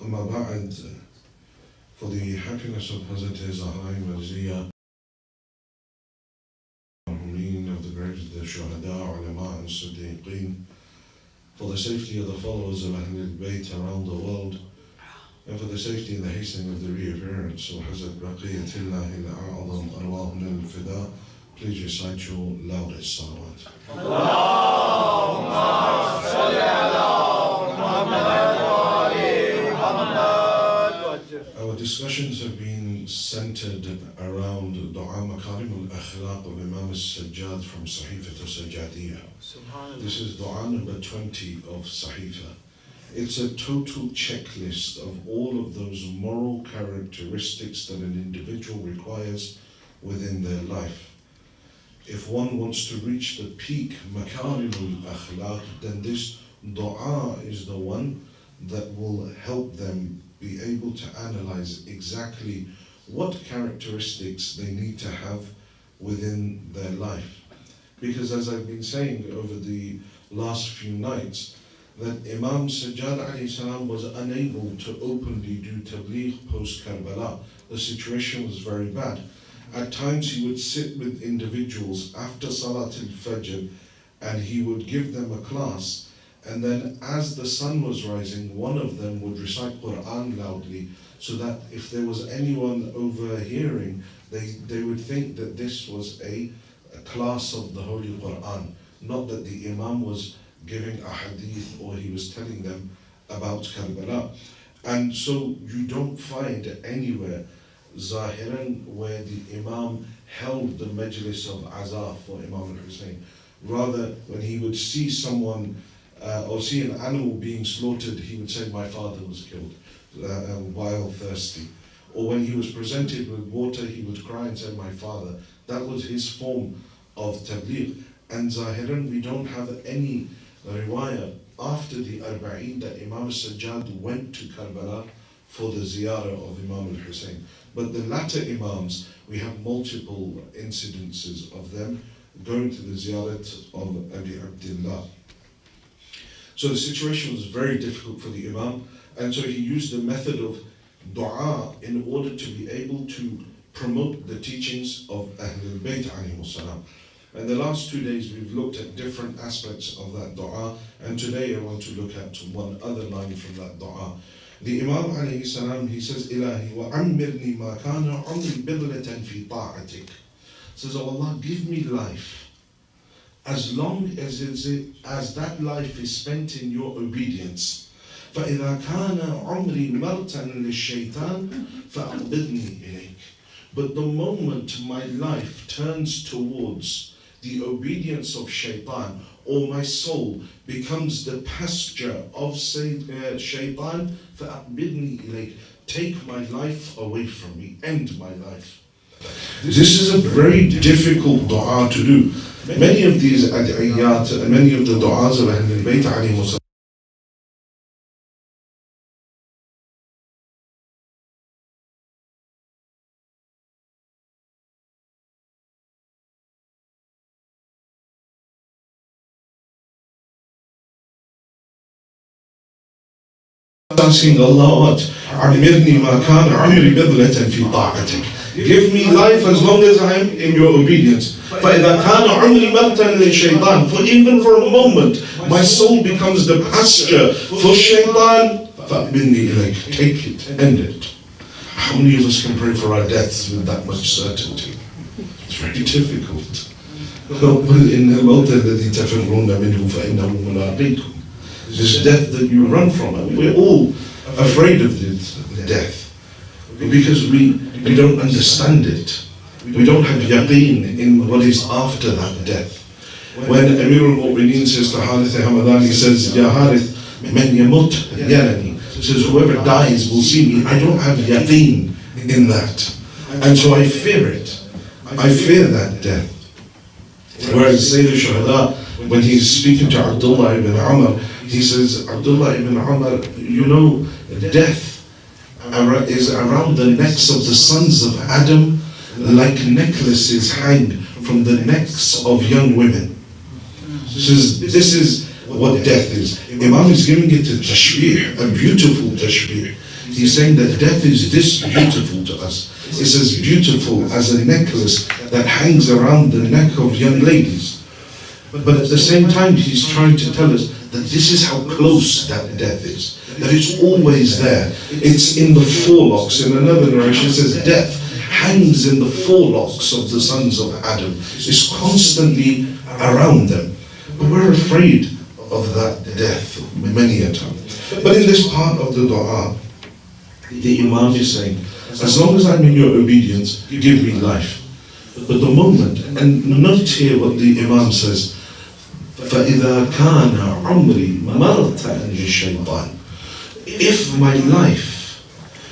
أما بعد, for the happiness of Hazrat Zahra Marziya, of the graves of the Shuhada, Ulama and Siddiqeen, for the safety of the followers of Ahl al-Bayt around the world, and for the safety and the hastening of the reappearance of Hazrat Baqiyatullah al-A'zam Arwahun al-Fida, please recite your loudest salawat. Allahumma salli ala Muhammad wa ali Muhammad. Our discussions have been centered around Dua Makarim al-Akhlaq of Imam al-Sajjad from Sahifat al-Sajjadiyah. This is Dua number 20 of Sahifa. It's a total checklist of all of those moral characteristics that an individual requires within their life. If one wants to reach the peak Makarim al-Akhlaq, then this dua is the one that will help them be able to analyze exactly what characteristics they need to have within their life. Because as I've been saying over the last few nights, that Imam Sajjad alayhi salam was unable to openly do tabligh post-Karbala. The situation was very bad. At times he would sit with individuals after Salat al-Fajr and he would give them a class, and then as the sun was rising, one of them would recite Quran loudly so that if there was anyone overhearing, they would think that this was a class of the Holy Quran, not that the Imam was giving a hadith or he was telling them about Karbala. And so you don't find anywhere Zahiran where the Imam held the majlis of Azaf for Imam al-Hussein. Rather, when he would see someone or see an animal being slaughtered, he would say, my father was killed while thirsty. Or when he was presented with water, he would cry and say, my father. That was his form of tabligh. And Zahiran, we don't have any riwayah after the Arba'een that Imam al-Sajjad went to Karbala for the ziyarah of Imam al-Hussein. But the latter Imams, we have multiple incidences of them going to the ziyarat of Abi Abdullah. So the situation was very difficult for the Imam, and so he used the method of dua in order to be able to promote the teachings of Ahl al-Bayt alayhimus salam. And the last 2 days we've looked at different aspects of that dua, and today I want to look at one other line from that dua. The Imam alayhi salam, he says, Ilahi wa ammirni ma kana umri bidlatan fi ta'atik. Says, oh Allah, give me life as long as that life is spent in your obedience. فَإِذَا كَانَ عُمْرِي مَرْتًا لِلشَّيْطَانِ فَأَقْبِضْنِي إِلَيْكَ. But the moment my life turns towards the obedience of shaitan, or my soul becomes the pasture of shaitan, فَأَقْبِضْنِي إِلَيْكَ. Take my life away from me, end my life. This is a very difficult dua to do. Many of these ad'iyat and many of the du'as of Ahl al-Bayt alayhimus asking Allah, what? Amirni ma kana umri bidlatan fi ta'atik. Give me life as long as I am in your obedience. فَإِذَا كَانَ عُمْرِي مَرْتًا لِلشَّيْطَانِ. For even for a moment, my soul becomes the pasture for shaitan. فَأَقْبِضْنِي إِلَيْكَ. Take it, end it. How many of us can pray for our deaths with that much certainty? It's very difficult. قُلْ إِنَّ الْمَوْتَ الَّذِي تَفِرُّونَ مِنْهُ فَإِنَّهُ مُلَاقِيكُمْ. This death that you run from, and we're all afraid of this death because we don't understand it. We don't have yaqeen in what is after that death. When Amir al-Mu'mineen says to Harith Hamadan, he says, Ya Harith, man yamut yarani. He says, whoever dies will see me. I don't have yaqeen in that. And so I fear it. I fear that death. Whereas Sayyid al-Shuhada, when he's speaking to Abdullah ibn Umar, he says, Abdullah ibn Umar, you know, death is around the necks of the sons of Adam like necklaces hang from the necks of young women. He says, this is what death is. Imam is giving it a tashbih, a beautiful tashbih. He's saying that death is this beautiful to us. It's as beautiful as a necklace that hangs around the neck of young ladies. But at the same time, he's trying to tell us that this is how close that death is. That it's always there. It's in the forelocks. In another narration, it says death hangs in the forelocks of the sons of Adam. It's constantly around them. But we're afraid of that death many a time. But in this part of the dua, the Imam is saying, as long as I'm in your obedience, you give me life. But the moment, and note here what the Imam says, فَإِذَا كَانَ عُمْرِي مَرْتَعًا لِلشَّيْطَانِ. If my life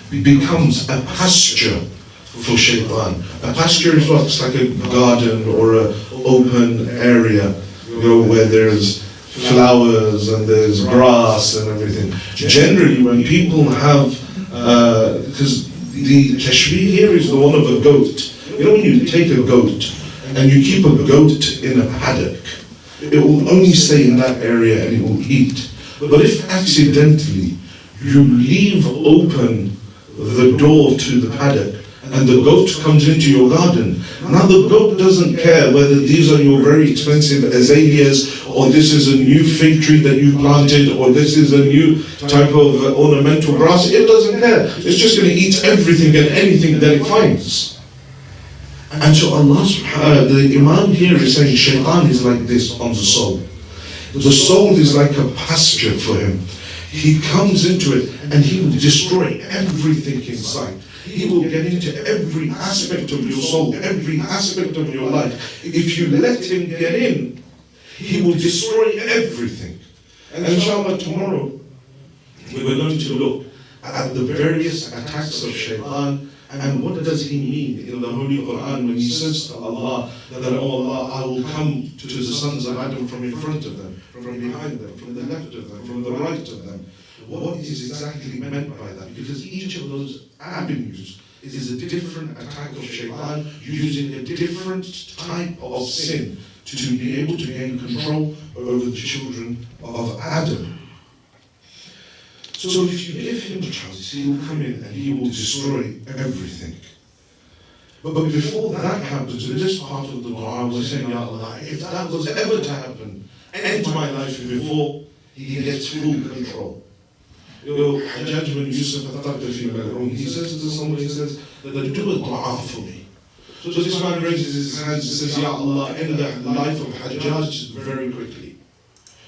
becomes a pasture for shaitan, a pasture is what? It's like a garden or an open area, where there's flowers and there's grass and everything. Generally, when people have, because the tashbih here is the one of a goat. You know, when you take a goat and you keep a goat in a paddock, it will only stay in that area and it will eat. But if accidentally you leave open the door to the paddock and the goat comes into your garden, now the goat doesn't care whether these are your very expensive azaleas, or this is a new fig tree that you planted, or this is a new type of ornamental grass. It doesn't care. It's just going to eat everything and anything that it finds. And so Allah the Imam here is saying shaitan is like this on the soul. The soul is like a pasture for him. He comes into it and he will destroy everything inside. He will get into every aspect of your soul, every aspect of your life. If you let him get in, he will destroy everything. And inshallah tomorrow, we're going to look at the various attacks of shaitan. And what does he mean in the Holy Quran when he says to Allah that, oh Allah, I will come to the sons of Adam from in front of them, from behind them, from the left of them, from the right of them. What is exactly meant by that? Because each of those avenues is a different attack of shaitan using a different type of sin to be able to gain control over the children of Adam. So if you give him a chance, he will come in and he will destroy everything. But before that happens, in this part of the dua, we're saying, Ya Allah, if that was ever to happen, end my life before he gets full control. Hajjaj bin Yusuf al-Thaqafi al-Mal'un, he says to somebody, he says, that do a dua for me. So this man raises his hands and says, Ya Allah, end the life of Hajjaj very quickly.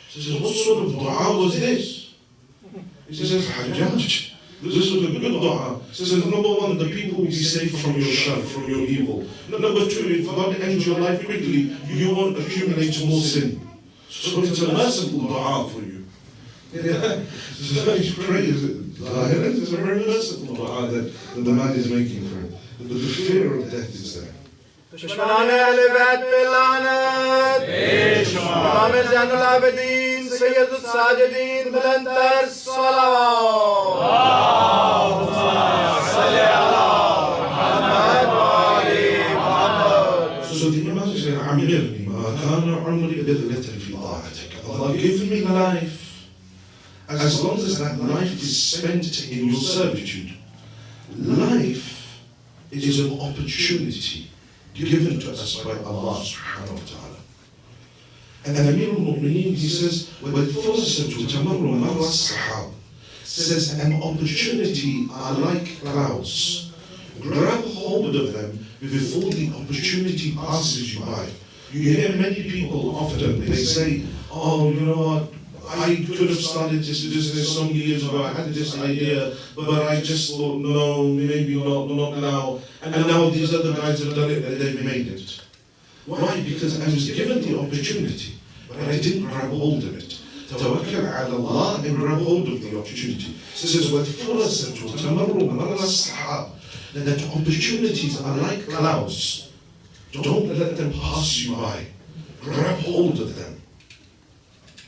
He says, what sort of dua was this? He says, Hajjaj, this was a good dua. He says, number one, the people will be safe from your shar, from your evil. Number two, if God ends your life quickly, you won't accumulate more sin. So it's a merciful dua for you. Yeah. So he prays it. It's a very merciful dua that the man is making for him. But the fear of death is there. دشمنان اهل بیت باللعنت امام زین العابدین سید الساجدین بلندتر صلوات اللهم صل على محمد و آل محمد. So the Imam is saying, عمرني ما كان عمري بذلة في طاعتك. Allah give me life. As long as that life is spent in your servitude. Life is an opportunity given to us by Allah subhanahu wa ta'ala. And Amir al-Mu'mineen, he says, says, an opportunity are like clouds. Grab hold of them before the opportunity passes you by. You hear many people often, they say, oh, you know what, I could have started this business so many years ago, I had this idea, but I just thought, no, maybe not now. And now these other guys have done it and they've made it. Why? Because I was given the opportunity, but I didn't grab hold of it. Tawakkal ala Allah and grab hold of the opportunity. It says, that opportunities are like clouds. Don't let them pass you by. Grab hold of them.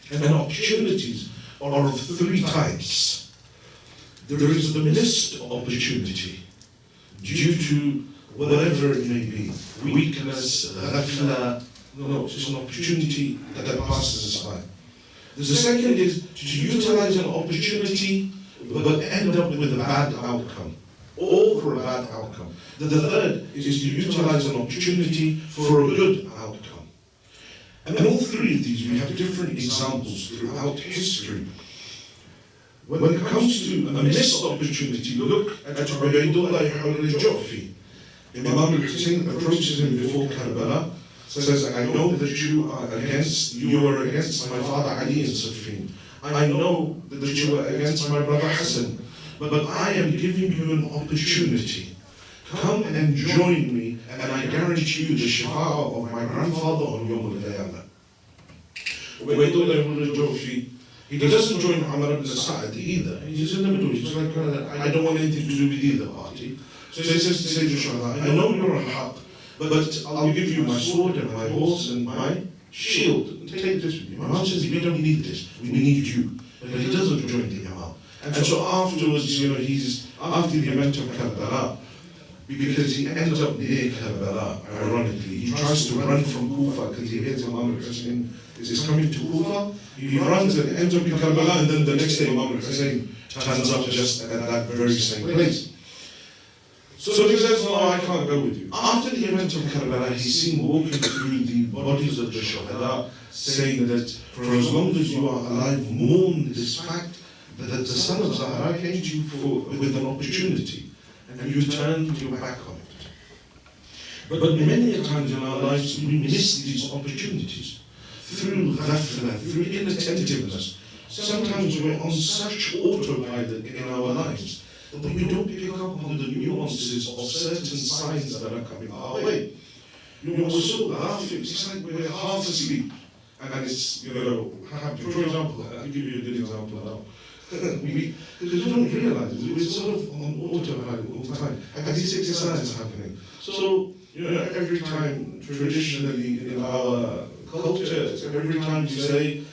And opportunities are of three types. There is the missed opportunity due to whatever it may be, weakness, ghafla. No, it's an opportunity that passes us by. The second is to utilize an opportunity but end up with a bad outcome, all for a bad outcome. The third is to utilize an opportunity for a good outcome. And all three of these, we have different examples throughout history. When it comes to a missed opportunity, look at Ubaydullah ibn al-Ju'fi. Imam al-Hussein approaches him before Karbala, says, I know that you are against my father Ali in Siffin. I know that you are against my brother Hassan, but I am giving you an opportunity. Come and join me, and I guarantee you the shafa'ah of my grandfather on Yawm al-Qiyamah. Ubaydullah ibn al-Ju'fi, he doesn't join Umar ibn Sa'd either. He's in the middle. He's like, I don't want anything to do with either party. So he says to Sayyid al-Shuhada, I know you're a haq, but I'll give you my sword and my horse and my shield. Take this with you. Imam says, we don't need this. We need you. But he doesn't join the Imam. And so afterwards, he's after the event of Karbala, because he ends up near Karbala, ironically. He tries to run from Kufa because he hears Imam al-Hussein is coming to Kufa. He runs and ends up in Karbala, and then the next day Imam al-Hussein turns up just at that very same place. So he says, no, I can't go with you. After the event of Karbala, he's seen walking through the bodies of the Shuhada, saying that for as long as you are alive, mourn this fact that the son of Zahra came to you with an opportunity, and you turned your back on it. But many a times in our lives, we miss these opportunities through ghafla, through inattentiveness. Sometimes we're on such autopilot in our lives that we don't pick up on the nuances of certain signs that are coming our way. We're so ghafil, it's like we're half asleep. And it's, happening. For example, I'll give you a good example now. Because we don't realize it, we're sort of on autopilot all the time. And this exercise is happening. So, every time, traditionally in our culture, every time you say,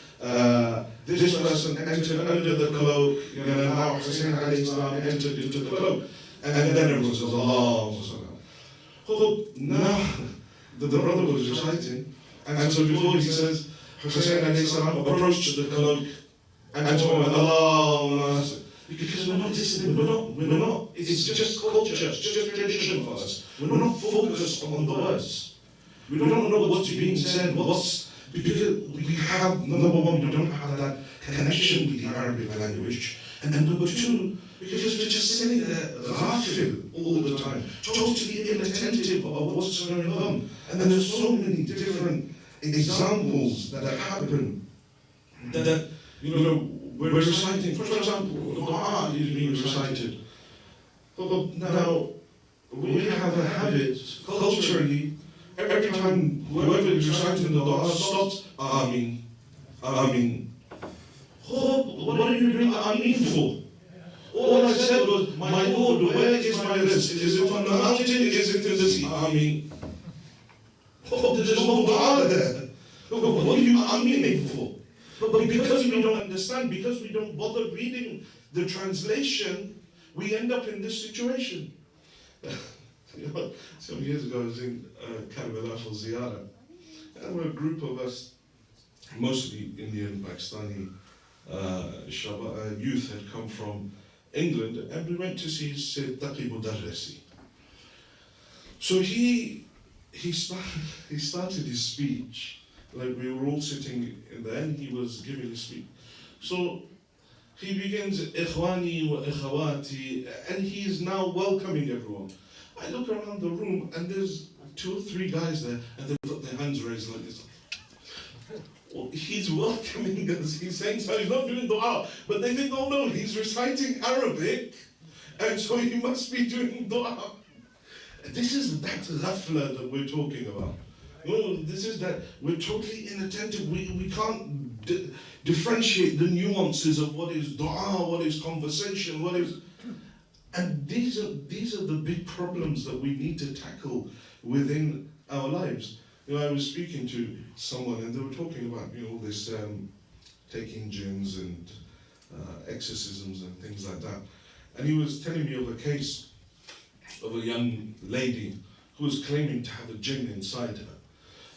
this person entered under the cloak, now Hussein alayhi salam entered into the cloak. And then everyone says, Allah. Now, the brother was reciting, and so before he says, Hussein alayhi salam approached the cloak, and so on, Allah. Because we're not listening, we're not, it's just culture, it's just tradition for us. We're not focused on the words. We don't know what's being said, because we have, number one, we don't have that connection with the Arabic language. And then number two, because we're just sitting there, ghafil all the time, totally inattentive of what's going on. And there's so many different examples that happen that, we're reciting. For example, the Quran is being recited. Now, we have a habit, culturally, every time whoever is reciting the dua stops, Ameen, Ameen. What are you doing Ameen for? All I said was, my Lord, where is my rest? Is it on the mountain? Is it in the sea? Ameen. There's no dua there. What are you Ameening for? But because we don't understand, because we don't bother reading the translation, we end up in this situation. Some years ago I was in Karbala for Ziyara, and a group of us, mostly Indian, Pakistani youth, had come from England, and we went to see Sayyid Taqi Mudarrisi. So he started his speech, like we were all sitting in there, and he was giving his speech. So he begins, Ikhwani wa Ikhawati, and he is now welcoming everyone. I look around the room, and there's 2 or 3 guys there, and they've got their hands raised like this. Well, he's welcoming us, he's saying so, he's not doing dua, but they think, oh no, he's reciting Arabic, and so he must be doing dua. This is that ghafla that we're talking about. This is that we're totally inattentive. We can't differentiate the nuances of what is dua, what is conversation, what is... And these are the big problems that we need to tackle within our lives. I was speaking to someone, and they were talking about all this taking jinns and exorcisms and things like that. And he was telling me of a case of a young lady who was claiming to have a jinn inside her.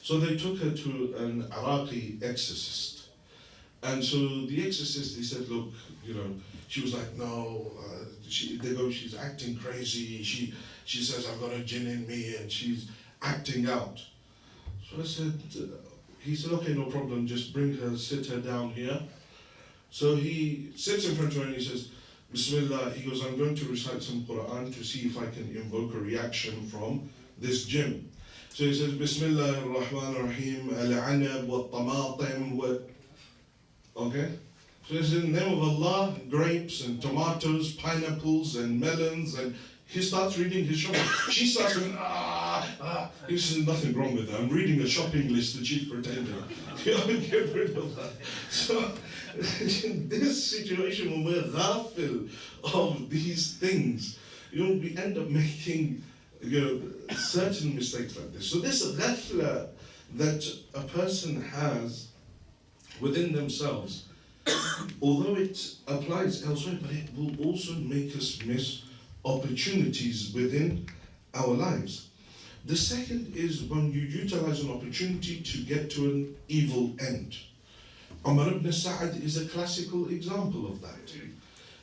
So they took her to an Iraqi exorcist. And so the exorcist, he said, look, she was like, no, she's acting crazy. She says, I've got a jinn in me, and she's acting out. So he said, okay, no problem, just bring her, sit her down here. So he sits in front of her and he says, Bismillah, he goes, I'm going to recite some Quran to see if I can invoke a reaction from this jinn. So he says, Bismillah ar-Rahman ar-Rahim, al-Anab wa-Tamatim wa... Okay? So he says, in the name of Allah, grapes and tomatoes, pineapples and melons, and he starts reading his shopping. She starts going, He says, nothing wrong with that. I'm reading a shopping list, the chief pretender. Get rid of that. So, in this situation, when we're ghafil of these things, we end up making certain mistakes like this. So this ghafla that a person has within themselves, although it applies elsewhere, but it will also make us miss opportunities within our lives. The second is when you utilize an opportunity to get to an evil end. Umar ibn Sa'ad is a classical example of that.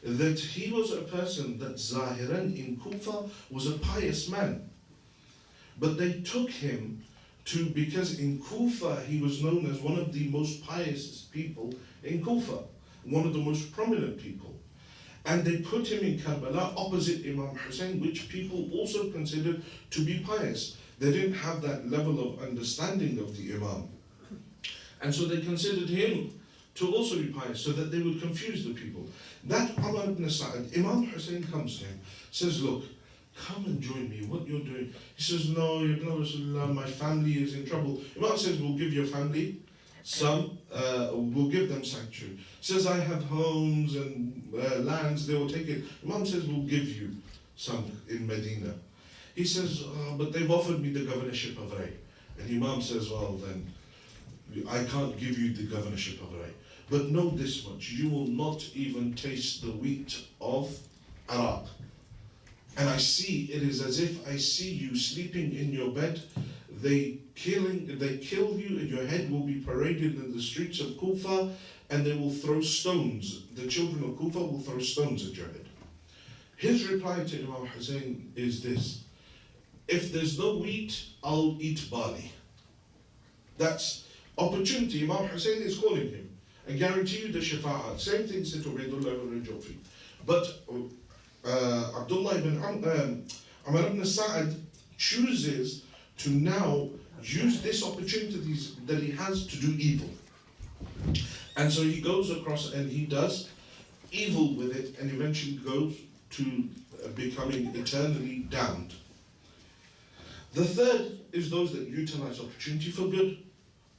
That he was a person that Zahiran in Kufa was a pious man. But they took him because in Kufa he was known as one of the most pious people in Kufa, one of the most prominent people. And they put him in Karbala opposite Imam Hussein, which people also considered to be pious. They didn't have that level of understanding of the Imam. And so they considered him to also be pious, so that they would confuse the people. That Umar ibn Sa'ad, Imam Hussein comes to him, says, look, come and join me, what you're doing. He says, no, Ibn Rasulullah, my family is in trouble. Imam says, we'll give your family some, we'll give them sanctuary. Says, I have homes and lands, they will take it. Imam says, we'll give you some in Medina. He says, but they've offered me the governorship of Ray. And Imam says, well then, I can't give you the governorship of Ray. But know this much, you will not even taste the wheat of Iraq. And it is as if I see you sleeping in your bed, they kill you, and your head will be paraded in the streets of Kufa, and they will throw stones. The children of Kufa will throw stones at your head. His reply to Imam Hussein is this: if there's no wheat, I'll eat barley. That's opportunity. Imam Hussein is calling him. I guarantee you the shafa'at. Same thing said to Ubaydullah ibn Rajofi. But Abdullah ibn Umar ibn Sa'ad chooses to now use this opportunity that he has to do evil. And so he goes across and he does evil with it, and eventually goes to becoming eternally damned. The third is those that utilize opportunity for good.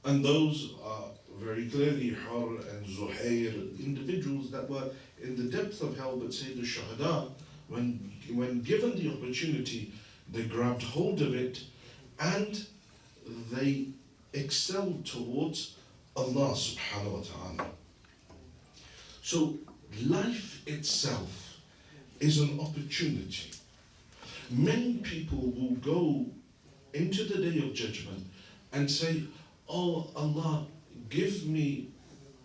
And those are very clearly Har and Zuhair, individuals that were in the depth of hell, but say the Shuhada, when given the opportunity, they grabbed hold of it and they excelled towards Allah subhanahu wa ta'ala. So life itself is an opportunity. Many people will go into the day of judgment and say, oh Allah, give me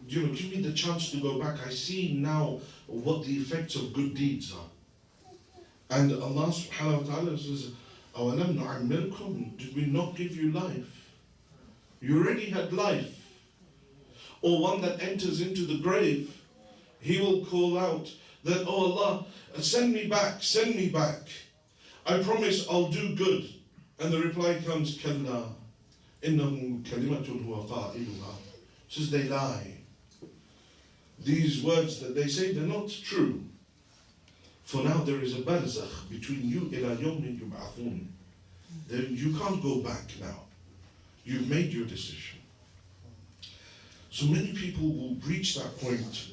the chance to go back. I see now what the effects of good deeds are. And Allah subhanahu wa ta'ala says, أَوَلَمْ نُعَمِّرْكُمْ, did we not give you life? You already had life. Or one that enters into the grave, he will call out that, oh Allah, send me back, send me back. I promise I'll do good. And the reply comes, كَلَّا إِنَّهُ كَلِمَةٌ هُوَ قَائِلُهَا. Says they lie. These words that they say, they're not true. For now there is a barzakh between you ila yawmin yub'athun. You can't go back now. You've made your decision. So many people will reach that point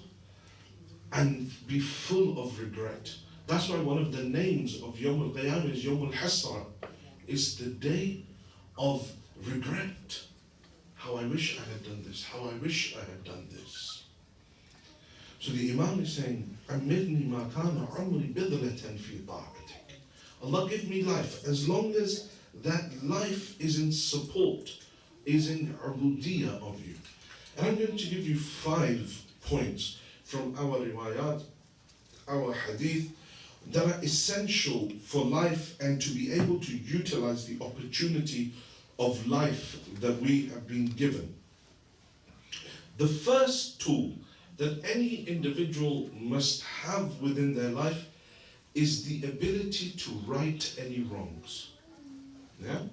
and be full of regret. That's why one of the names of Yawm al-Qiyamah is Yawm al-Hasra. It's the day of regret. How I wish I had done this. How I wish I had done this. So the Imam is saying, أَمِّرْنِي مَا كَانَ عُمْرِ بِضْلَةً فِي طَاعَتِكَ. Allah give me life, as long as that life is in support, is in ubudiyah of you. And I'm going to give you 5 points from our riwayat, our hadith, that are essential for life and to be able to utilize the opportunity of life that we have been given. The first tool that any individual must have within their life is the ability to right any wrongs. Yeah?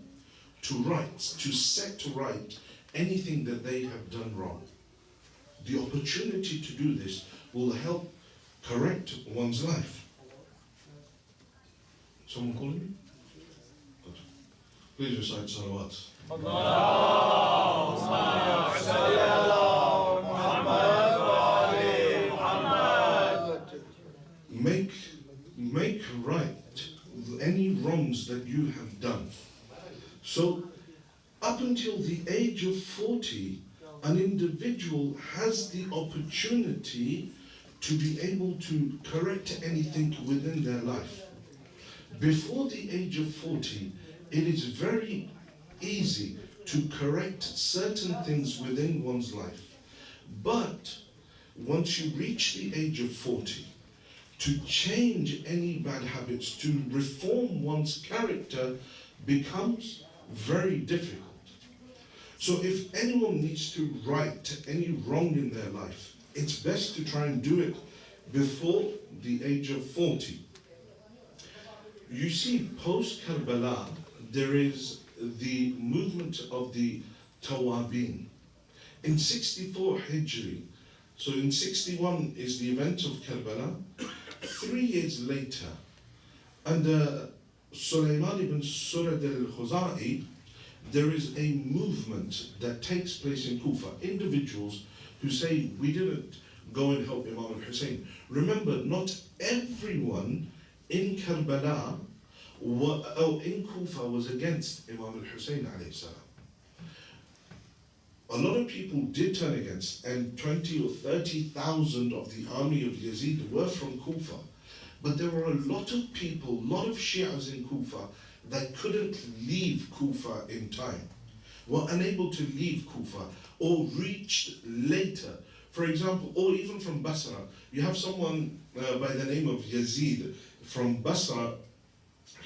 To right, to set right anything that they have done wrong. The opportunity to do this will help correct one's life. Someone calling me? Good. Please recite salawat. Allahumma salli ala Muhammad wa ali Muhammad. Make right any wrongs that you have done. So, up until the age of 40, an individual has the opportunity to be able to correct anything within their life. Before the age of 40, it is very easy to correct certain things within one's life. But once you reach the age of 40, to change any bad habits, to reform one's character becomes very difficult. So if anyone needs to right any wrong in their life, it's best to try and do it before the age of 40. You see, post-Karbala, there is the movement of the Tawabin. In 64 Hijri, so in 61 is the event of Karbala, 3 years later, under Sulaiman ibn Surad al-Khuzai, there is a movement that takes place in Kufa. Individuals who say, we didn't go and help Imam al-Hussein. Remember, not everyone in Karbala or in Kufa was against Imam al-Hussein alayhi salam. A lot of people did turn against, and 20 or 30,000 of the army of Yazid were from Kufa. But there were a lot of people, a lot of Shias in Kufa that couldn't leave Kufa in time, were unable to leave Kufa, or reached later. For example, or even from Basra, you have someone by the name of Yazid from Basra.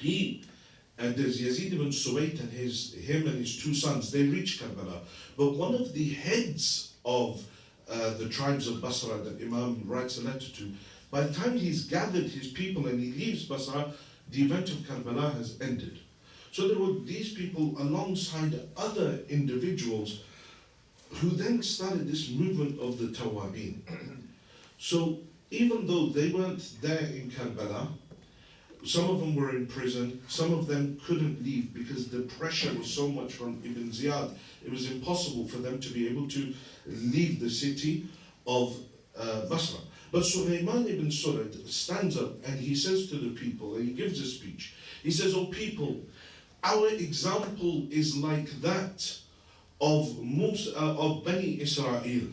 There's Yazid ibn Suwayt and him and his 2 sons, they reached Karbala. But one of the heads of the tribes of Basra that Imam writes a letter to, by the time he's gathered his people and he leaves Basra, the event of Karbala has ended. So there were these people alongside other individuals who then started this movement of the Tawabin. So even though they weren't there in Karbala, some of them were in prison, some of them couldn't leave because the pressure was so much from Ibn Ziyad. It was impossible for them to be able to leave the city of Basra. But Sulaiman ibn Surad stands up and he says to the people, and he gives a speech. He says, "Oh people, our example is like that of Musa, of Bani Israel.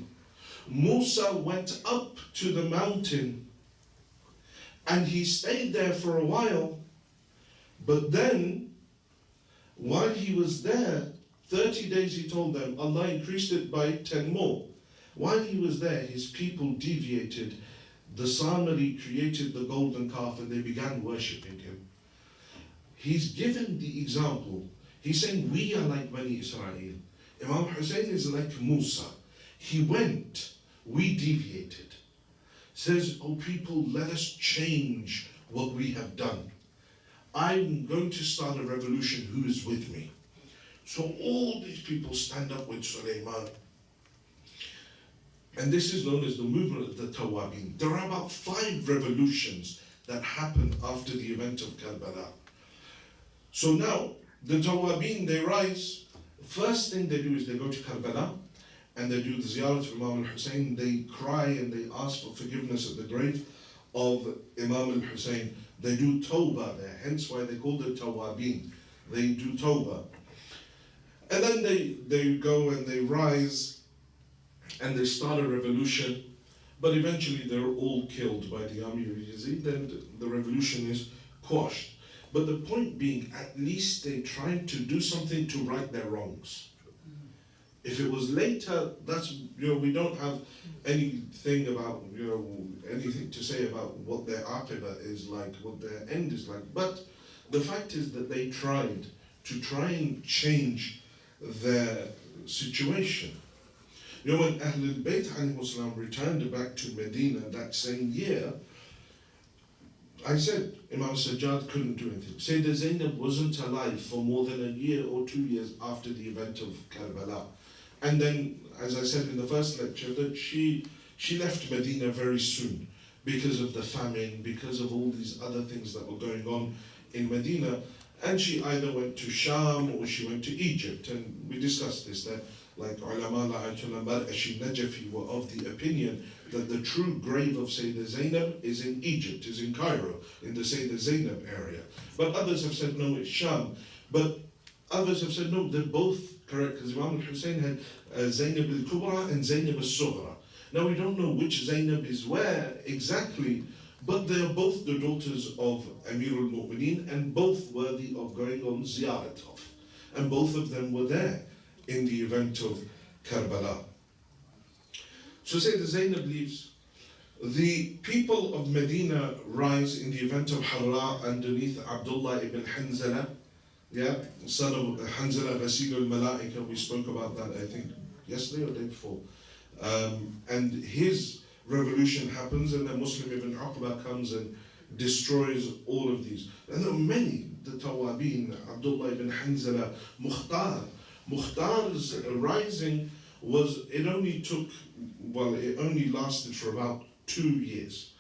Musa went up to the mountain and he stayed there for a while, but then, while he was there, 30 days he told them, Allah increased it by 10 more. While he was there, his people deviated. The Samari created the golden calf and they began worshipping him." He's given the example. He's saying, we are like Bani Israel. Imam Hussein is like Musa. He went, we deviated. Says, "Oh people, let us change what we have done. I'm going to start a revolution, who is with me?" So all these people stand up with Sulaiman. And this is known as the movement of the Tawabin. There are about 5 revolutions that happened after the event of Karbala. So now, the Tawabin, they rise. First thing they do is they go to Karbala, and they do the ziyarat of Imam al-Hussein. They cry and they ask for forgiveness at the grave of Imam al-Hussein. They do tawbah there, hence why they call it Tawabin. They do tawbah. And then they go and they rise and they start a revolution. But eventually they're all killed by the army of Yazid and the revolution is quashed. But the point being, at least they tried to do something to right their wrongs. If it was later, that's, we don't have anything about, anything to say about what their aqidah is like, what their end is like. But the fact is that they tried and change their situation. When Ahl al-Bayt returned back to Medina that same year, I said Imam Sajjad couldn't do anything. Sayyidah Zainab wasn't alive for more than a year or 2 years after the event of Karbala. And then, as I said in the first lecture, that she left Medina very soon because of the famine, because of all these other things that were going on in Medina. And she either went to Sham or she went to Egypt. And we discussed this, that like ulama Ayatollah Mar'ashi Najafi were of the opinion that the true grave of Sayyidah Zainab is in Egypt, is in Cairo, in the Sayyidah Zainab area. But others have said no, it's Sham. But others have said no, they're both correct, because Imam al-Hussein had Zainab al-Kubra and Zainab al-Sughra. Now we don't know which Zainab is where exactly, but they are both the daughters of Amir al-Mu'mineen and both worthy of going on ziyarat of. And both of them were there in the event of Karbala. So Sayyidah Zainab leaves. The people of Medina rise in the event of Harra underneath Abdullah ibn Hanzala, son of Hanzala Ghasil al-Malaika. We spoke about that, I think, yesterday or the day before. And his revolution happens, and then Muslim ibn Uqba comes and destroys all of these. And there are many, the Tawabin, Abdullah ibn Hanzala, Mukhtar's rising it only lasted for about 2 years.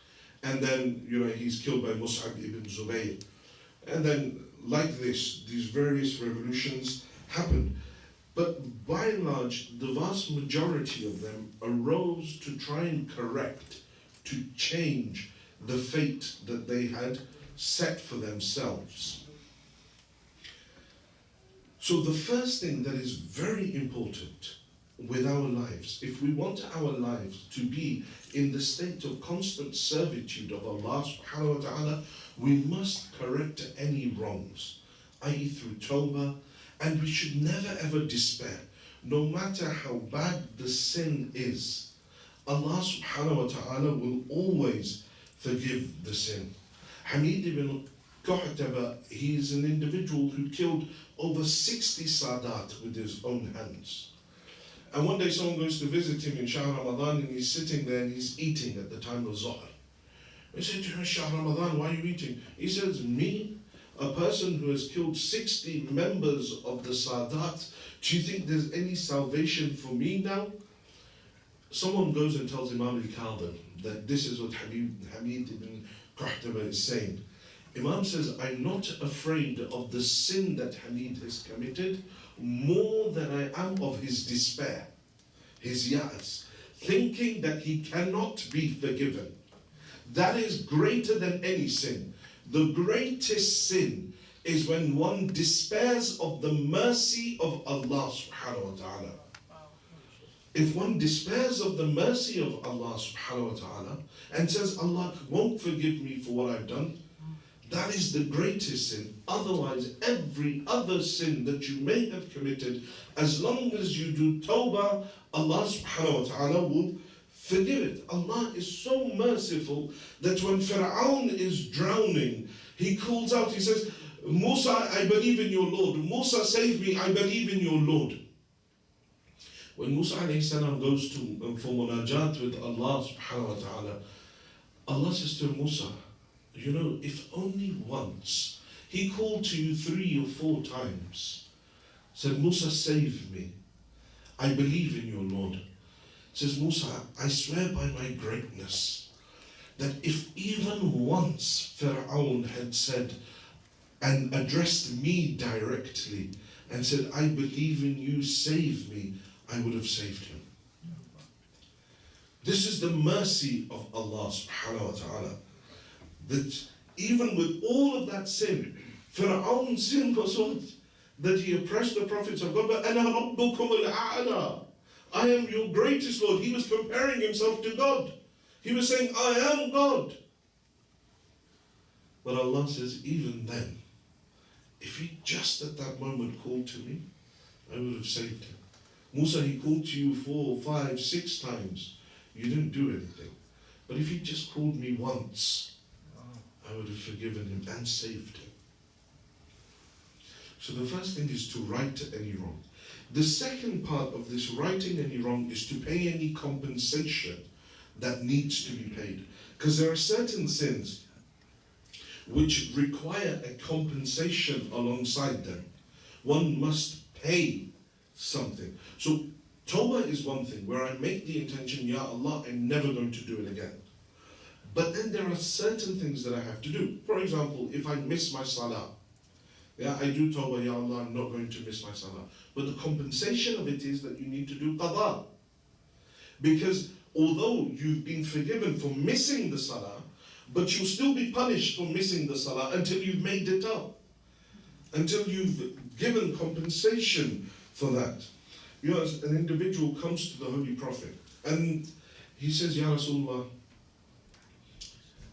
And then, he's killed by Mus'ab ibn Zubayr. And then, like this, these various revolutions happened. But by and large, the vast majority of them arose to try and correct, to change the fate that they had set for themselves. So the first thing that is very important with our lives, if we want our lives to be in the state of constant servitude of Allah subhanahu wa ta'ala, we must correct any wrongs, i.e. through tawbah, and we should never ever despair. No matter how bad the sin is, Allah subhanahu wa ta'ala will always forgive the sin. Hamid ibn Qahtaba, he is an individual who killed over 60 Sadat with his own hands. And one day someone goes to visit him in Shahr Ramadan, and he's sitting there and he's eating at the time of Zuhr. They said to him, Shahr Ramadan, why are you eating? He says, me, a person who has killed 60 members of the Sadat, do you think there's any salvation for me now? Someone goes and tells Imam al-Kadhim that this is what Hamid ibn Qahtaba is saying. Imam says, I'm not afraid of the sin that Hamid has committed more than I am of his despair, his ya'as, thinking that he cannot be forgiven. That is greater than any sin. The greatest sin is when one despairs of the mercy of Allah subhanahu wa ta'ala. If one despairs of the mercy of Allah subhanahu wa ta'ala and says, Allah won't forgive me for what I've done, that is the greatest sin. Otherwise, every other sin that you may have committed, as long as you do tawbah, Allah subhanahu wa ta'ala will forgive it. Allah is so merciful that when Fir'aun is drowning, he calls out, he says, Musa, I believe in your Lord. Musa, save me, I believe in your Lord. When Musa alayhi salam goes for munajat with Allah subhanahu wa ta'ala, Allah says to Musa, if only once, he called to you 3 or 4 times, said, Musa, save me, I believe in your Lord. Says, Musa, I swear by my greatness, that if even once Fir'aun had said and addressed me directly and said, I believe in you, save me, I would have saved him. This is the mercy of Allah subhanahu wa ta'ala. That even with all of that sin, Fir'aun's sin was what? That he oppressed the prophets of God. But أَنَا رَبُّكُمُ الْأَعْلَى, I am your greatest Lord. He was comparing himself to God. He was saying, I am God. But Allah says, even then, if he just at that moment called to me, I would have saved him. Musa, he called to you 4, 5, 6 times. You didn't do anything. But if he just called me once, I would have forgiven him and saved him. So the first thing is to right any wrong. The second part of this righting any wrong is to pay any compensation that needs to be paid. Because there are certain sins which require a compensation alongside them. One must pay something. So Tawbah is one thing where I make the intention, Ya Allah, I'm never going to do it again. But then there are certain things that I have to do. For example, if I miss my salah, I do Tawbah, Ya Allah, I'm not going to miss my salah. But the compensation of it is that you need to do qada. Because although you've been forgiven for missing the salah, but you'll still be punished for missing the salah until you've made it up. Until you've given compensation for that. You know, as an individual comes to the Holy Prophet and he says, Ya Rasulullah,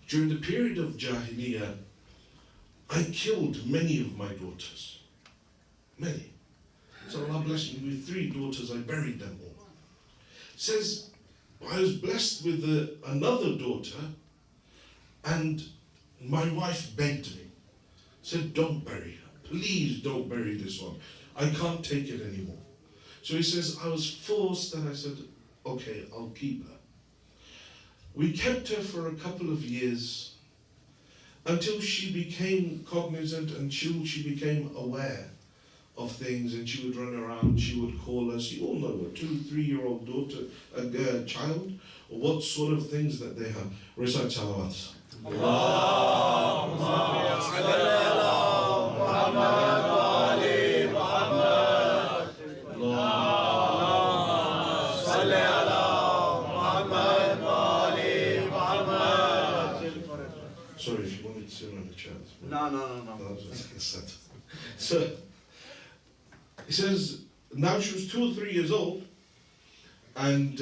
during the period of Jahiliyyah, I killed many of my daughters. Many. So Allah blessed me with 3 daughters, I buried them all. Says, I was blessed with another daughter, and my wife begged me. Said, don't bury her. Please don't bury this one. I can't take it anymore. So he says, I was forced, and I said, okay, I'll keep her. We kept her for a couple of years until she became cognizant and she became aware of things, and she would run around, she would call us. You all know a 2-3-year-old daughter, a child, what sort of things that they have. Recite salawats. Allahumma salli ala Muhammad wa ali Muhammad. Allahumma salli ala Muhammad wa ali Muhammad. Sorry, if you wanted to sit on the chat. No. So, he says, now she was 2 or 3 years old, and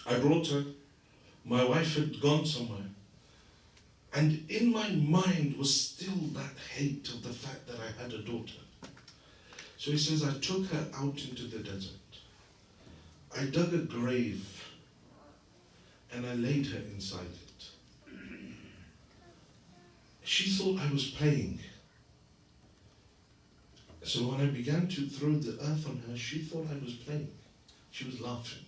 I brought her. My wife had gone somewhere, and in my mind was still that hate of the fact that I had a daughter. So he says, I took her out into the desert. I dug a grave, and I laid her inside it. She thought I was playing. So when I began to throw the earth on her, she thought I was playing. She was laughing.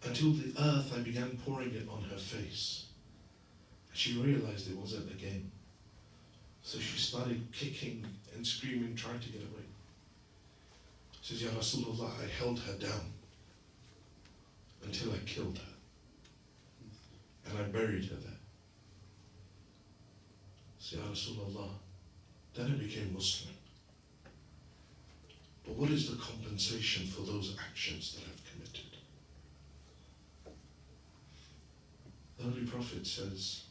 Until the earth, I began pouring it on her face. She realized it wasn't a game. So she started kicking and screaming, trying to get away. She says, Ya Rasulullah, I held her down until I killed her. And I buried her there. So Ya Rasulullah, then I became Muslim. But what is the compensation for those actions that I've committed? The Holy Prophet says,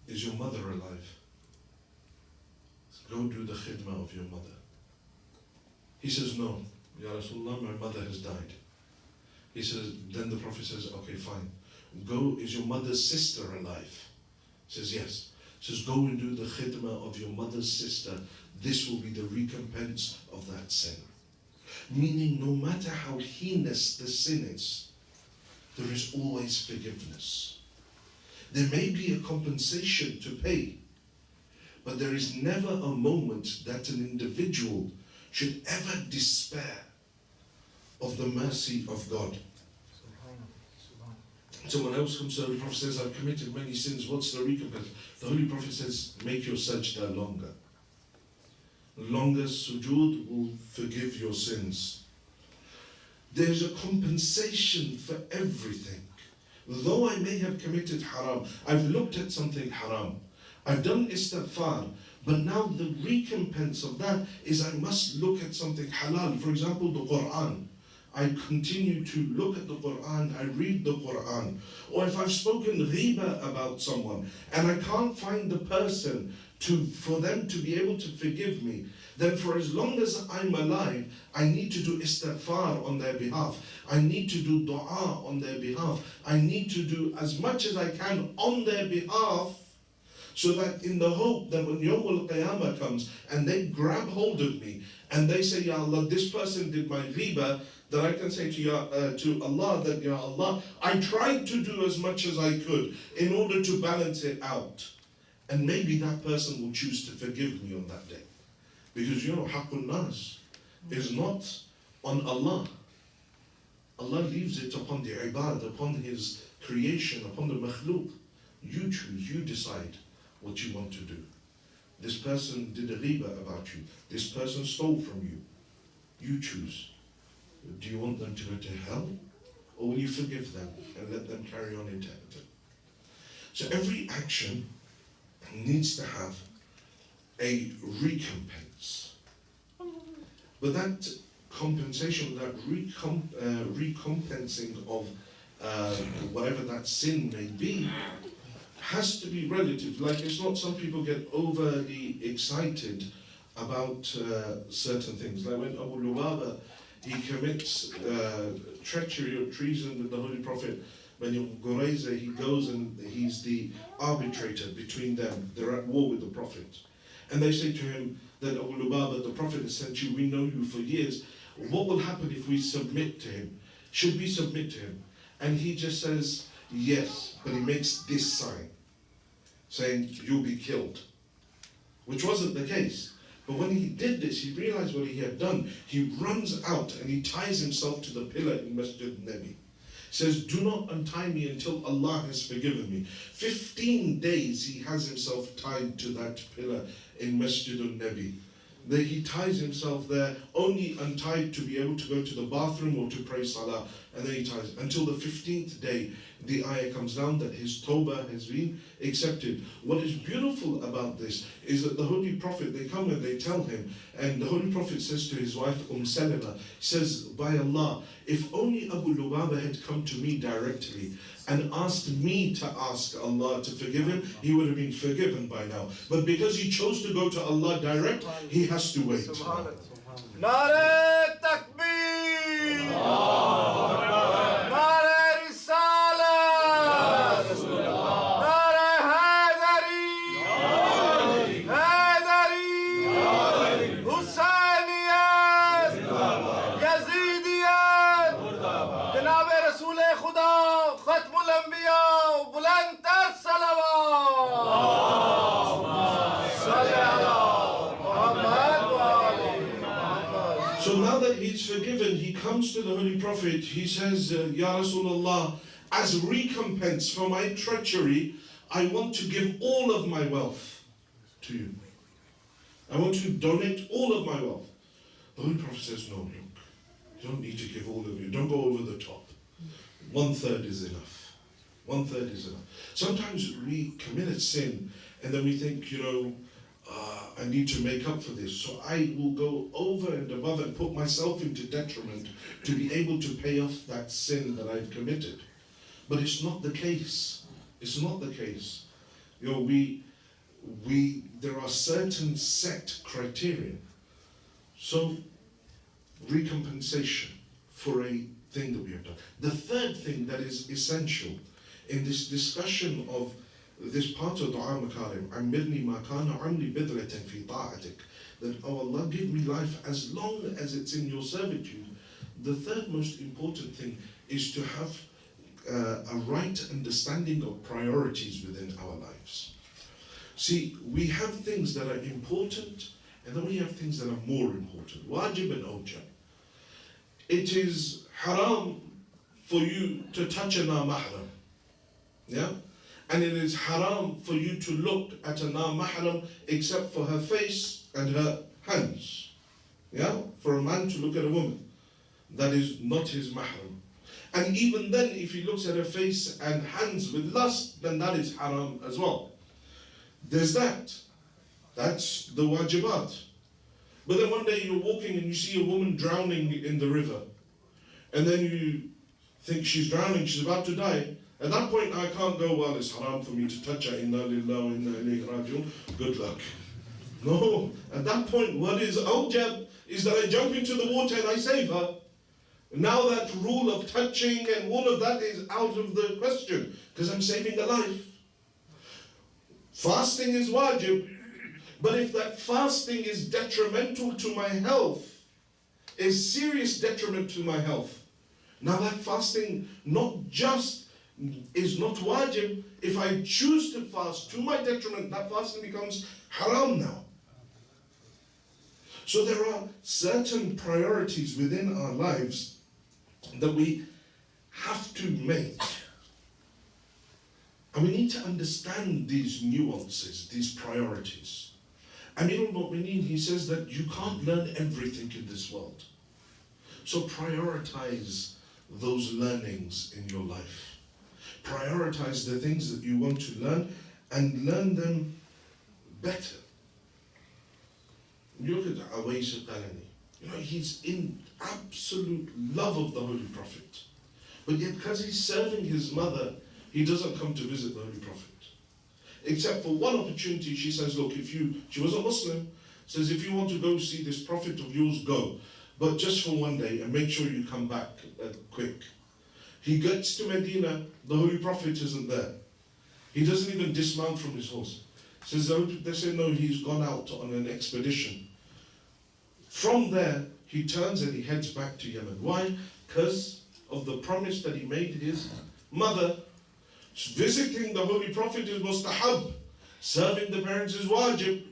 is your mother alive? Go do the khidmah of your mother. He says, no, Ya Rasulullah, my mother has died. He says, then the Prophet says, okay, fine. Go, is your mother's sister alive? He says, yes. He says, go and do the khidmah of your mother's sister. This will be the recompense of that sin. Meaning, no matter how heinous the sin is, there is always forgiveness. There may be a compensation to pay, but there is never a moment that an individual should ever despair of the mercy of God. Someone else comes to the Holy Prophet, says, I've committed many sins, what's the recompense? The Holy Prophet says, make your sajda longer. Longer sujood will forgive your sins. There's a compensation for everything. Though I may have committed haram, I've looked at something haram, I've done istighfar, but now the recompense of that is I must look at something halal. For example, the Quran. I continue to look at the Quran, I read the Quran. Or if I've spoken ghiba about someone and I can't find the person for them to be able to forgive me, then for as long as I'm alive, I need to do istighfar on their behalf. I need to do dua on their behalf. I need to do as much as I can on their behalf, So that in the hope that when Yawm al-Qiyamah comes and they grab hold of me and they say, Ya Allah, this person did my ghibah, that I can say to Allah that, Ya Allah, I tried to do as much as I could in order to balance it out. And maybe that person will choose to forgive me on that day. Because Haqqun Nas is not on Allah. Allah leaves it upon the ibad, upon His creation, upon the makhluk. You choose, you decide what you want to do. This person did a ghibah about you. This person stole from you. You choose. Do you want them to go to hell? Or will you forgive them and let them carry on into heaven? So every action needs to have a recompense. But that compensation, that recompensing of whatever that sin may be, has to be relative. Like, it's not some people get overly excited about certain things. Like when Abu Lubaba, he commits treachery or treason with the Holy Prophet. When Qurayza, he goes and he's the arbitrator between them. They're at war with the Prophet. And they say to him that, Abu Lubaba, the Prophet has sent you, we know you for years. What will happen if we submit to him? Should we submit to him? And he just says, yes, but he makes this sign, saying, you'll be killed. Which wasn't the case. But when he did this, he realized what he had done. He runs out and he ties himself to the pillar in Masjid Nabi. He says, do not untie me until Allah has forgiven me. 15 days he has himself tied to that pillar in Masjid Nabi. He ties himself there, only untied to be able to go to the bathroom or to pray salah. And then he ties until the 15th day. The ayah comes down that his tawbah has been accepted. What is beautiful about this is that the Holy Prophet, they come and they tell him, and the Holy Prophet says to his wife Salama, he says, by Allah, if only Abu Lubaba had come to me directly and asked me to ask Allah to forgive him, he would have been forgiven by now. But because he chose to go to Allah direct, he has to wait. Nare Takbir! Nare Risala! Nare Haidari! Haidari! Hussainiyat! Yazidiyat! Janab Rasool Khuda! Khatmul Anbiya! Buland Tar Salawat! So now that he's forgiven, he comes to the Holy Prophet. He says, Ya Rasulullah, as recompense for my treachery, I want to give all of my wealth to you. I want to donate all of my wealth. The Holy Prophet says, no, look, you don't need to give all of it. Don't go over the top. 1/3 is enough. 1/3 is enough. Sometimes we commit a sin and then we think, I need to make up for this, so I will go over and above and put myself into detriment to be able to pay off that sin that I've committed. But it's not the case. It's not the case. There are certain set criteria. So, recompensation for a thing that we have done. The third thing that is essential in this discussion of this part of Dua Makarim, Amirni Makana Amli Bidratan fi ta'atik, that, oh Allah, give me life as long as it's in your servitude. The third most important thing is to have a right understanding of priorities within our lives. See, we have things that are important, and then we have things that are more important. Wajib and awjab. It is haram for you to touch a na-mahram. Yeah? And it is haram for you to look at a na-mahram except for her face and her hands. Yeah? For a man to look at a woman, that is not his mahram. And even then, if he looks at her face and hands with lust, then that is haram as well. There's that. That's the wajibat. But then one day you're walking and you see a woman drowning in the river. And then you think she's drowning, she's about to die. At that point, I can't go, well, it's haram for me to touch her. Inna lillahi wa inna ilayhi raji'un. Good luck. No. At that point, what is awjab is that I jump into the water and I save her. Now that rule of touching and all of that is out of the question because I'm saving a life. Fasting is wajib, but if that fasting is detrimental to my health, is serious detriment to my health, now that fasting not just is not wajib. If I choose to fast to my detriment, that fasting becomes haram now. So there are certain priorities within our lives that we have to make. And we need to understand these nuances, these priorities. Amir al-Mu'mineen, he says that you can't learn everything in this world. So prioritize those learnings in your life. Prioritize the things that you want to learn and learn them better. You look at Awais al-Qarani. You know, he's in absolute love of the Holy Prophet. But yet because he's serving his mother, he doesn't come to visit the Holy Prophet. Except for one opportunity, she says, look, she was a Muslim, says, if you want to go see this Prophet of yours, go. But just for one day, and make sure you come back quick. He gets to Medina, the Holy Prophet isn't there. He doesn't even dismount from his horse. Says, they say, no, he's gone out on an expedition. From there, he turns and he heads back to Yemen. Why? Because of the promise that he made his mother. Visiting the Holy Prophet is mustahab. Serving the parents is wajib.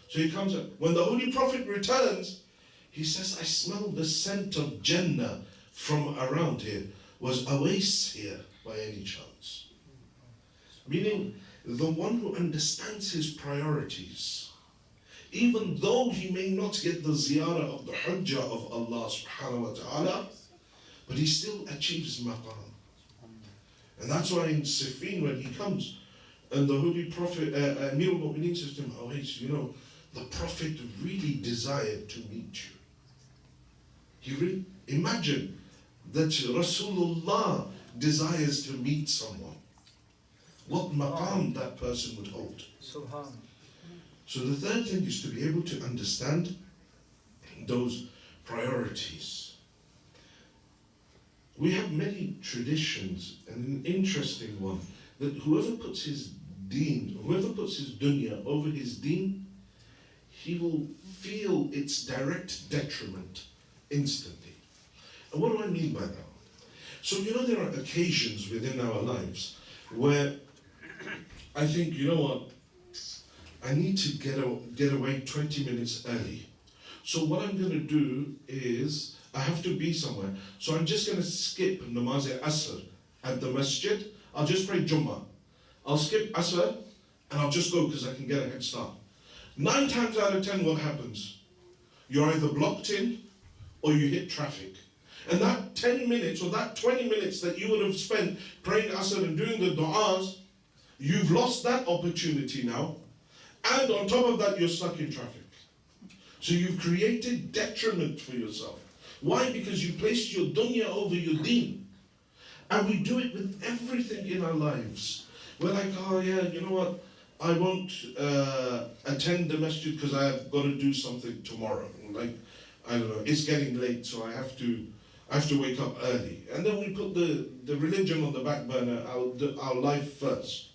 So he comes up. When the Holy Prophet returns, he says, I smell the scent of Jannah from around here. Was Awais here by any chance? Meaning, the one who understands his priorities, even though he may not get the ziyarah of the hujjah of Allah subhanahu wa ta'ala, but he still achieves maqam. And that's why in Siffin, when he comes, and the Holy Prophet, Amir al-Mu'mineen says to him, Awais, you know, the Prophet really desired to meet you. He really, imagine that Rasulullah desires to meet someone. What maqam that person would hold. Subhanallah. So the third thing is to be able to understand those priorities. We have many traditions, and an interesting one, that whoever puts his deen, whoever puts his dunya over his deen, he will feel its direct detriment instantly. And what do I mean by that? So, you know, there are occasions within our lives where I think, you know what, I need to get away 20 minutes early. So what I'm going to do is, I have to be somewhere. So I'm just going to skip Namaz Asr at the masjid. I'll just pray Jummah. I'll skip Asr and I'll just go because I can get a head start. 9 times out of 10, what happens? You're either blocked in or you hit traffic. And that 10 minutes or that 20 minutes that you would have spent praying Asr and doing the du'as, you've lost that opportunity now. And on top of that, you're stuck in traffic. So you've created detriment for yourself. Why? Because you placed your dunya over your deen. And we do it with everything in our lives. We're like, oh yeah, you know what? I won't attend the masjid because I've got to do something tomorrow. Like, I don't know, it's getting late, so I have to wake up early. And then we put the religion on the back burner, our life first.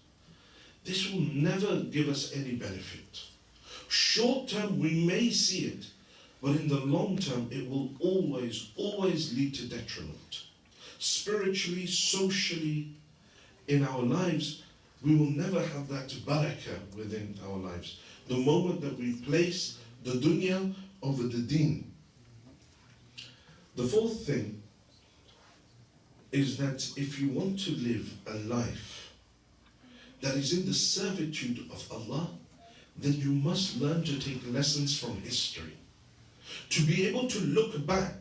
This will never give us any benefit. Short term, we may see it, but in the long term, it will always lead to detriment. Spiritually, socially, in our lives, we will never have that barakah within our lives. The moment that we place the dunya over the deen. The fourth thing is that if you want to live a life that is in the servitude of Allah, then you must learn to take lessons from history. To be able to look back.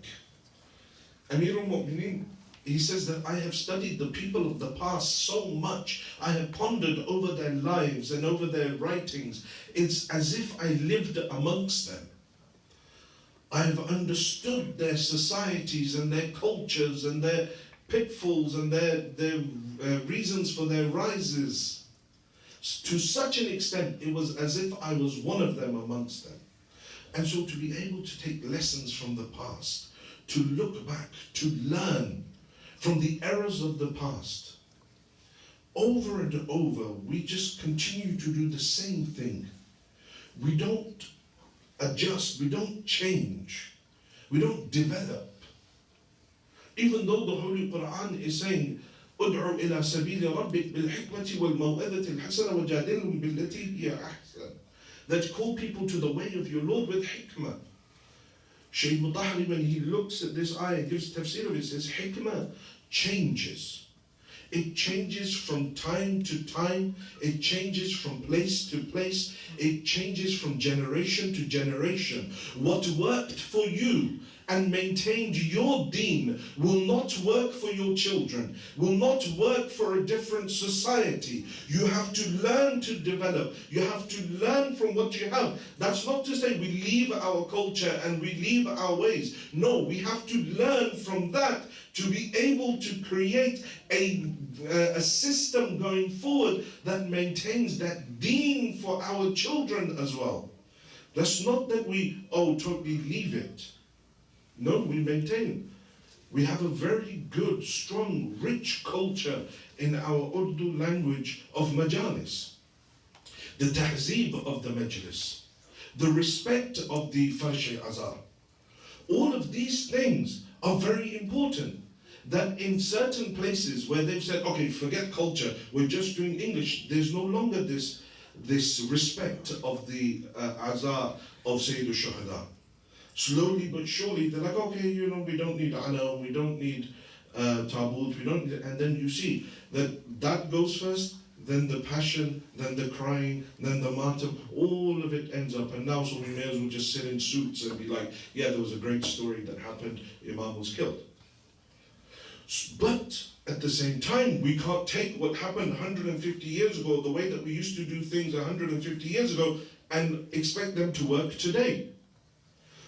Amir al-Mu'mineen, he says that I have studied the people of the past so much. I have pondered over their lives and over their writings. It's as if I lived amongst them. I have understood their societies and their cultures and their pitfalls and their reasons for their rises. To such an extent, it was as if I was one of them amongst them. And so to be able to take lessons from the past, to look back, to learn from the errors of the past, over and over, we just continue to do the same thing. We don't adjust, we don't change, we don't develop. Even though the Holy Quran is saying, "Ud'u ila sabili rabbik bil hikmati wal maw'idati al hasana wa jadilhum billati hiya ahsan." That call people to the way of your Lord with hikmah. Shaykh Mutahari, when he looks at this ayah, gives tafsir of it, says hikmah changes. It changes from time to time. It changes from place to place. It changes from generation to generation. What worked for you and maintained your deen will not work for your children, will not work for a different society. You have to learn to develop. You have to learn from what you have. That's not to say we leave our culture and we leave our ways. No, we have to learn from that to be able to create a system going forward that maintains that deen for our children as well. That's not that we, totally leave it. No, we maintain. We have a very good, strong, rich culture in our Urdu language of majalis. The tahzeeb of the majlis. The respect of the farsh azar. All of these things are very important. That in certain places where they've said, okay, forget culture, we're just doing English, there's no longer this respect of the azar of Sayyid al-Shuhada. Slowly but surely, they're like, okay, we don't need ana, we don't need tabut, we don't need, and then you see that goes first, then the passion, then the crying, then the matam, all of it ends up, and now so we may as well just sit in suits and be like, yeah, there was a great story that happened, Imam was killed. But at the same time, we can't take what happened 150 years ago, the way that we used to do things 150 years ago, and expect them to work today.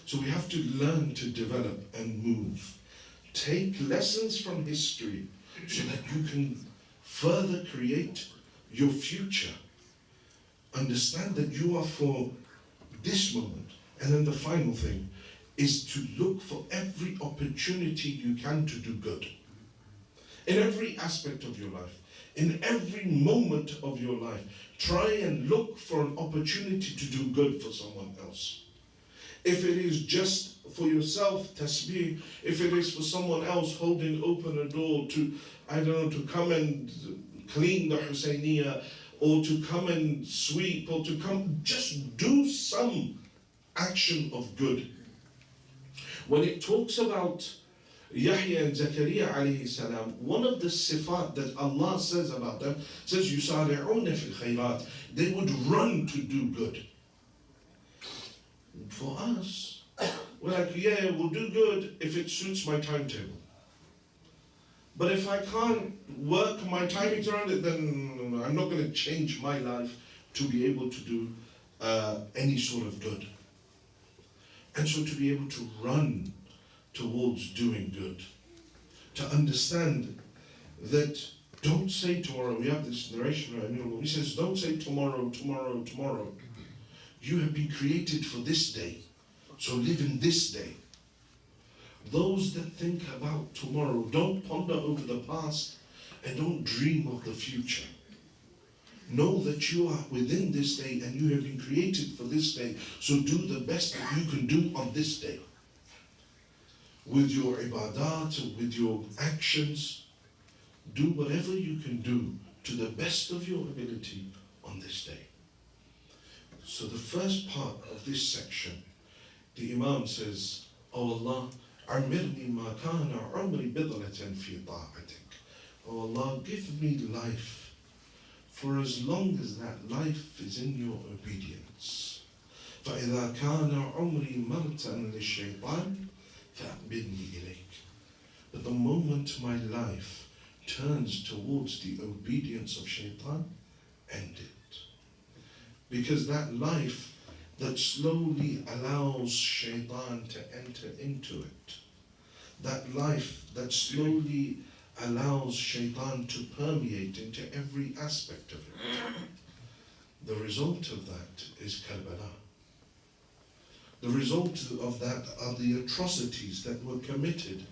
So we have to learn to develop and move. Take lessons from history so that you can further create your future. Understand that you are for this moment. And then the final thing is to look for every opportunity you can to do good. In every aspect of your life, in every moment of your life, try and look for an opportunity to do good for someone else. If it is just for yourself, tasbih, if it is for someone else holding open a door to, to come and clean the Husayniyah, or to come and sweep, or to come, just do some action of good. When it talks about Yahya and Zakaria alayhi salam, one of the sifat that Allah says about them, says, يُسَارِعُونَ فِي الْخَيْرَاتِ. They would run to do good. For us, we're like, yeah, we'll do good if it suits my timetable. But if I can't work my timings around it, then I'm not going to change my life to be able to do any sort of good. And so to be able to run towards doing good, to understand that don't say tomorrow. We have this narration, right? He says, don't say tomorrow, tomorrow, tomorrow. You have been created for this day, so live in this day. Those that think about tomorrow, don't ponder over the past and don't dream of the future. Know that you are within this day and you have been created for this day, so do the best that you can do on this day. With your ibadat, with your actions, do whatever you can do to the best of your ability on this day. So the first part of this section, the Imam says, "O Allah, amirni ma kana umri bidlatan fi ta'atik." O Allah, give me life for as long as that life is in your obedience. فَإِذَا كَانَ عُمْرِي مَرْتًا لِلشَّيْطَانِ فَأَقْبِلْنِي إِلَيْكَ. But the moment my life turns towards the obedience of shaitan, end it. Because that life that slowly allows shaitan to enter into it, that life that slowly allows shaitan to permeate into every aspect of it, the result of that is Karbala. The result of that are the atrocities that were committed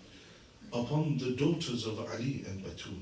upon the daughters of Ali and Batul.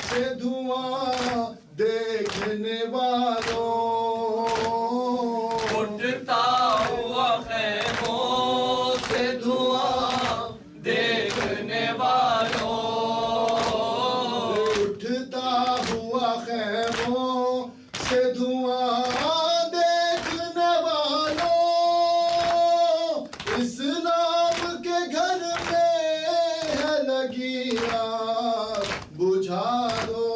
वालों उठता हुआ खैमों से धुआं देखने वालों उठता हुआ खैमों से धुआं देखने वालों इस्लाम के घर में है लगी आग बुझा दो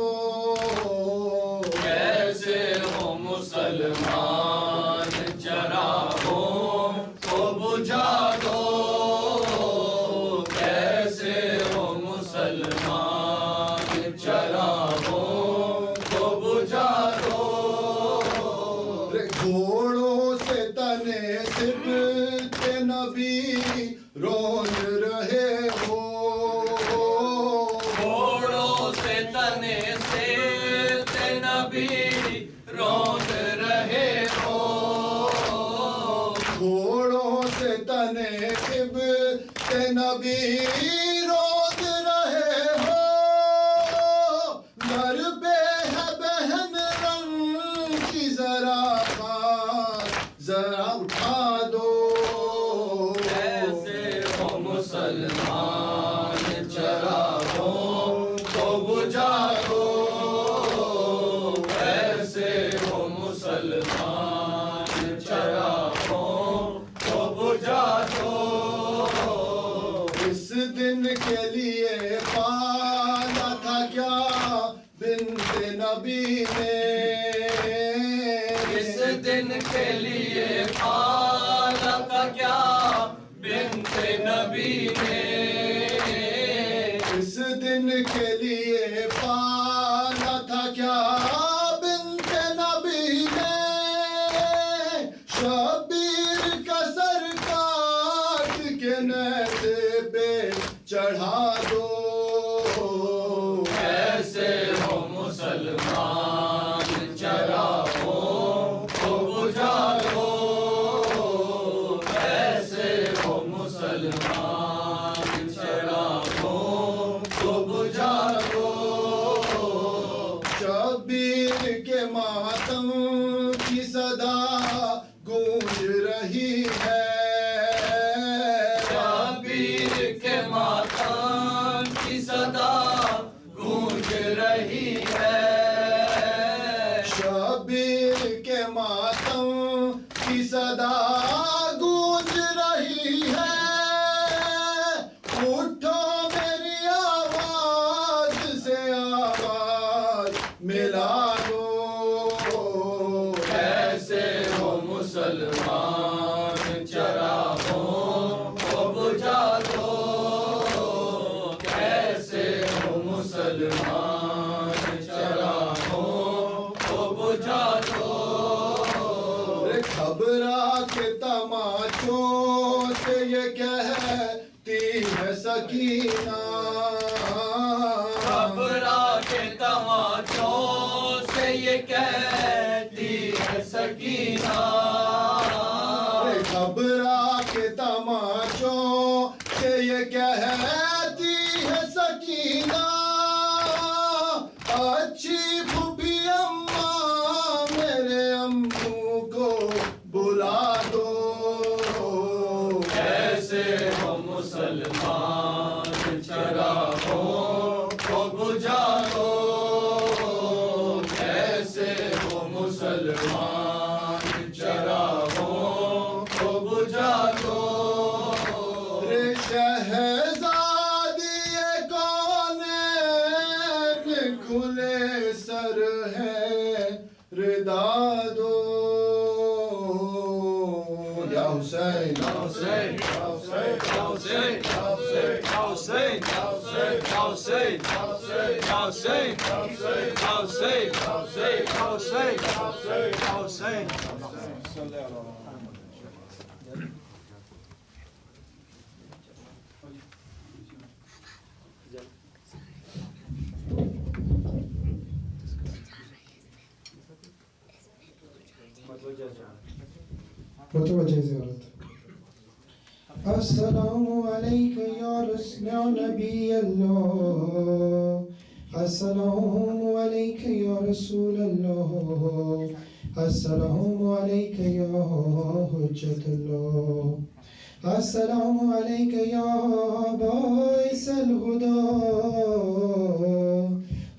कैसे हो मुसलमान चरागों को बुझा दो कैसे हो मुसलमान चरागों को बुझा दो घोड़ों से तने सिबते नबी रोन रहे हो घोड़ों से तने सिबते नबी रोन रहे हो घोड़ों से तने सिबते नबी रोन रहे हो घर पे है बहन रंग की जरा खास जरा उठा दो कैसे हो मुसलमान चरागों को बुझा दो कैसे हो मुसलमान चरागों को बुझा दो इस दिन के लिए पाला था क्या बिन्ते नबी ने इस दिन के लिए पाला था क्या बिन्ते नबी ने इस दिन के लिए पाला था क्या बिन्ते नबी ने शबीर का सर काट के नैज़े पे चढ़ा दो कैसे हो मुसलमान चरागों को बुझा दो कैसे हो मुसलमान चरागों को बुझा दो शबीर के मातम की सदा गूंज रही है शबीर के मातम की सदा गूंज रही है शबीर के मातम की सदा गूंज रही है उठो मेरी आवाज से आवाज मिला दो कैसे हो मुसलमान चरागों को बुझा दो कैसे हो मुसलमान चरागों को बुझा दो घबरा के तमाचों से ये कहती है सकीना घबरा के तमाचों से ये कहती है सकीना घबरा के तमाचों से ये कहती है सकीना अच्छी फूफी अम्मा मेरे अम्मू को बुला दो कैसे हो मुसलमान चरागों को बुझा दो कैसे हो मुसलमान चरागों को बुझा दो रे शहजादी ये कौन खुले सर है रिदा दो या हुसैन या हुसैन या हुसैन या हुसैन या हुसैन या हुसैन या हुसैन या हुसैन या हुसैन या हुसैन या हुसैन या हुसैन या हुसैन या हुसैन या हुसैन متوجه زيارت السلام عليك يا رسول نبي الله السلام عليك يا رسول الله، السلام عليك يا حجة الله، السلام عليك يا باعث الهدى،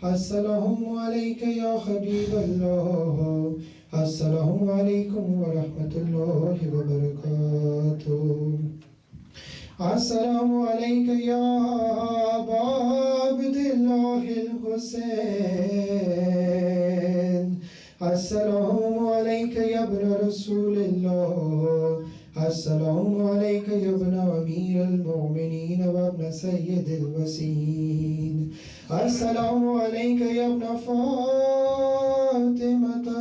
السلام عليك يا حبيب الله، السلام عليكم ورحمة الله وبركاته. السلام عليك يا أبا عبد الله الحسين، السلام عليك يا ابن رسول الله، السلام عليك يا ابن أمير المؤمنين وابن سيد الوسيين، السلام عليك يا ابن فاطمة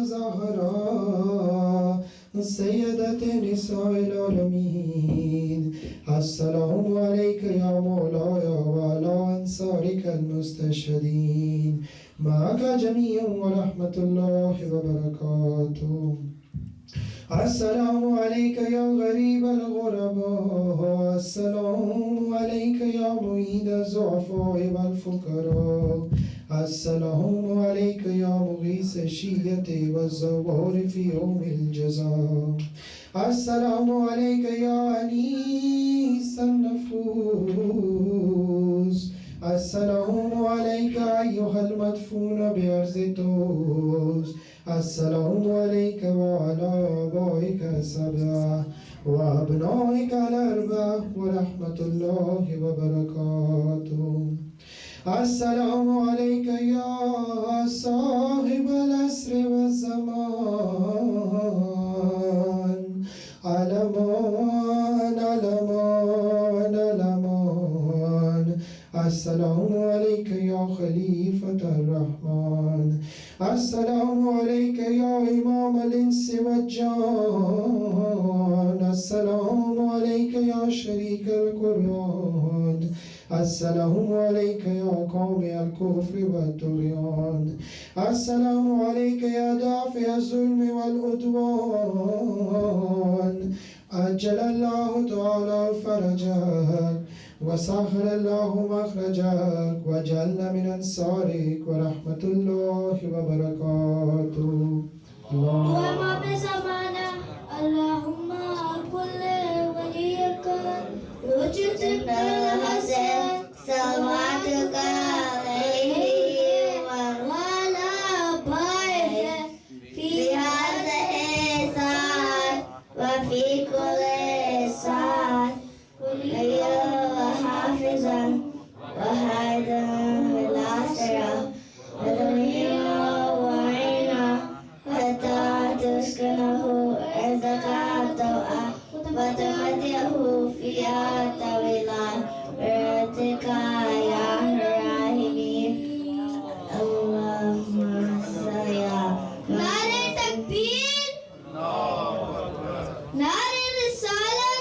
زهراء سيدة نساء العالمين، السلام عليك يا مولاي وعلى أنصارك المستشهدين، معك جميع ورحمة الله وبركاته. السلام عليك يا غريب الغرباء، السلام عليك يا معين الضعفاء والفقراء، السلام عليك يا مغيث الشية والزوار في يوم الجزاء، السلام عليك يا أنيس النفوس، السلام عليك أيها المدفون بأرض طوس، السلام عليك وعلى آبائك السبعة وأبنائك الأربعة ورحمة الله وبركاته. السلام عليك يا صاحب العصر والزمان، علمان علمان علمان، السلام عليك يا خليفة الرحمن، السلام عليك يا إمام الإنس والجان، السلام عليك يا شريك القرآن، السلام عليك يا قوم الكفر والطغيان، السلام عليك يا دافع الظلم والعدوان، أجل الله تعالى فرجك وسهل الله مخرجك وجعلنا من أنصارك ورحمة الله وبركاته. اللهم بزمانه اللهم كل وليك وجد الحسن صلواتك عليه وعلى آبائه في هذه الساعة وفي كل ساعة حافظا وهذا بالعسرة ودنيا وعينا حتى تسكنه أرضك طوعا وتمتعه فيها طويلا برحمتك يا الراحمين. اللهم صل نعرة تكبير، نعرة رسالة،